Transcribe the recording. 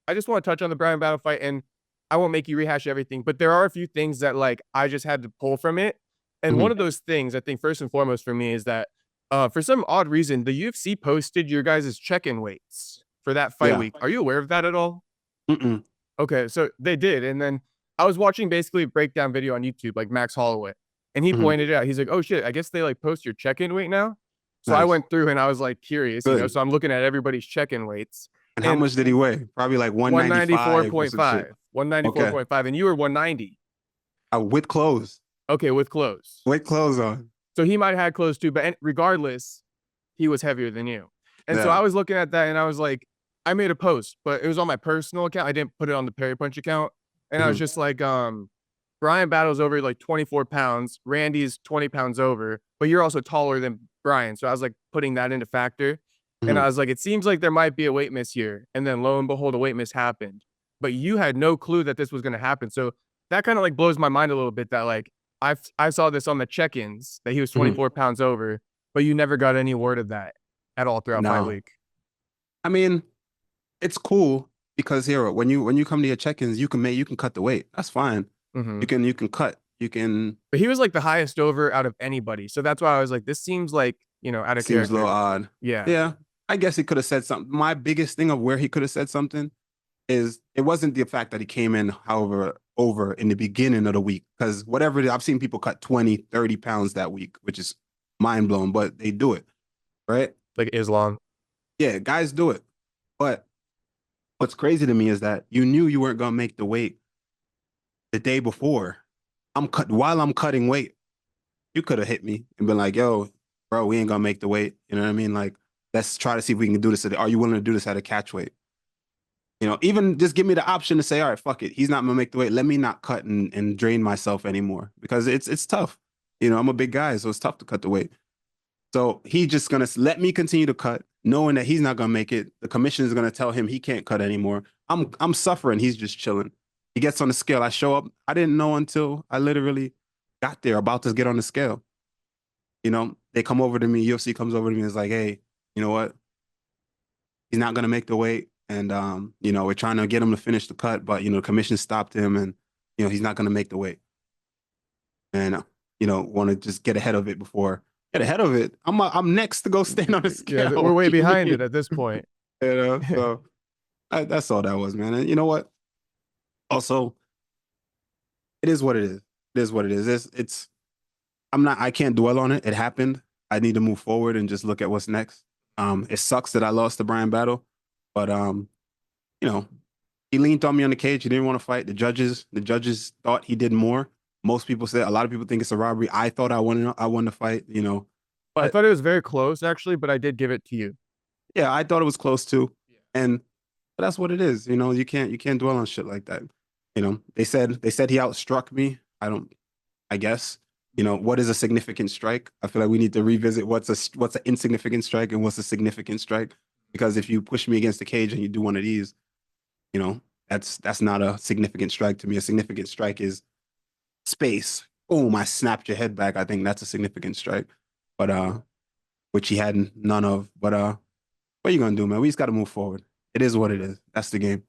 I just want to touch on the Bryan Battle fight, and I won't make you rehash everything, but there are a few things that like I just had to pull from it. And one Mhm. of those things, I think, first and foremost for me is that for some odd reason, the UFC posted your guys' check-in weights for that fight Yeah. week. Are you aware of that at all? Mm-mm. Okay, so they did, and then I was watching basically a breakdown video on YouTube, like Max Holloway, and he Mhm. pointed it out. He's like, "Oh shit, I guess they like post your check-in weight now." So I Nice. went through and I was like curious, Good. so I'm looking at everybody's check-in weights, And how and much did he weigh? Probably like 195 or some shit. 194.5, Okay. 194.5, and you were 190. With clothes. Okay, with clothes. With clothes on. So he might have had clothes too, but regardless, he was heavier than you. And so Yeah. I was looking at that and I was like, I made a post, but it was on my personal account. I didn't put it on the Perry Punch account. And I was Mhm. just like, Bryan Battle's over like 24 pounds. Randy's 20 pounds over, but you're also taller than Bryan. So I was like putting that into factor. And I Mhm. was like, it seems like there might be a weight miss here. And then lo and behold, a weight miss happened. But you had no clue that this was going to happen. So that kind of like blows my mind a little bit that like I saw this on the check-ins that he was Mhm. 24 pounds over, but you never got any word of that at all throughout fight No. week. I mean, it's cool because here, when you come to your check-ins, you can cut the weight. That's fine. Hmm. You can cut. You can. But he was like the highest over out of anybody. So that's why I was like, this seems like, out of Seems a little character. odd. Yeah. Yeah. I guess he could have said something. My biggest thing of where he could have said something is it wasn't the fact that he came in, however, over in the beginning of the week. Because whatever it is, I've seen people cut 20, 30 pounds that week, which is mind blowing, but they do it, right? Like Islam. Yeah, guys do it. But what's crazy to me is that you knew you weren't gonna make the weight the day before. While I'm cutting weight, you could have hit me and been like, yo, bro, we ain't gonna make the weight. You know what I mean? Like, let's try to see if we can do this. Are you willing to do this at a catch weight? Even just give me the option to say, all right, fuck it. He's not gonna make the weight. Let me not cut and drain myself anymore because it's tough. I'm a big guy, so it's tough to cut the weight. So he just gonna let me continue to cut, knowing that he's not gonna make it. The commission is gonna tell him he can't cut anymore. I'm suffering. He's just chilling. He gets on the scale. I show up. I didn't know until I literally got there, about to get on the scale. They come over to me. UFC comes over to me and is like, hey, you know what? He's not gonna make the weight, and we're trying to get him to finish the cut, but the commission stopped him, and he's not gonna make the weight, and want to just get ahead of it before get ahead of it. I'm next to go stand on the Yeah, scale. we're What way do you behind it mean? at this point. So that's all that was, man. And you know what? Also, it is what it is. It is what it is. It's I can't dwell on it. It happened. I need to move forward and just look at what's next. It sucks that I lost the Bryan Battle, but you know, he leaned on me on the cage. He didn't want to fight. The judges thought he did more. Most people said, a lot of people think it's a robbery. I thought I won the fight. I But thought it was very close actually, but I did give it to you. yeah, I thought it was close too. And but that's what it is. You can't dwell on shit like that. They said he outstruck me. I guess. What is a significant strike? I feel like we need to revisit what's an insignificant strike and what's a significant strike. Because if you push me against the cage and you do one of these, you know, that's not a significant strike to me. A significant strike is space. Boom, I snapped your head back. I think that's a significant strike. But which he had none of. But what are you gonna do, man? We just gotta move forward. It is what it is. That's the game.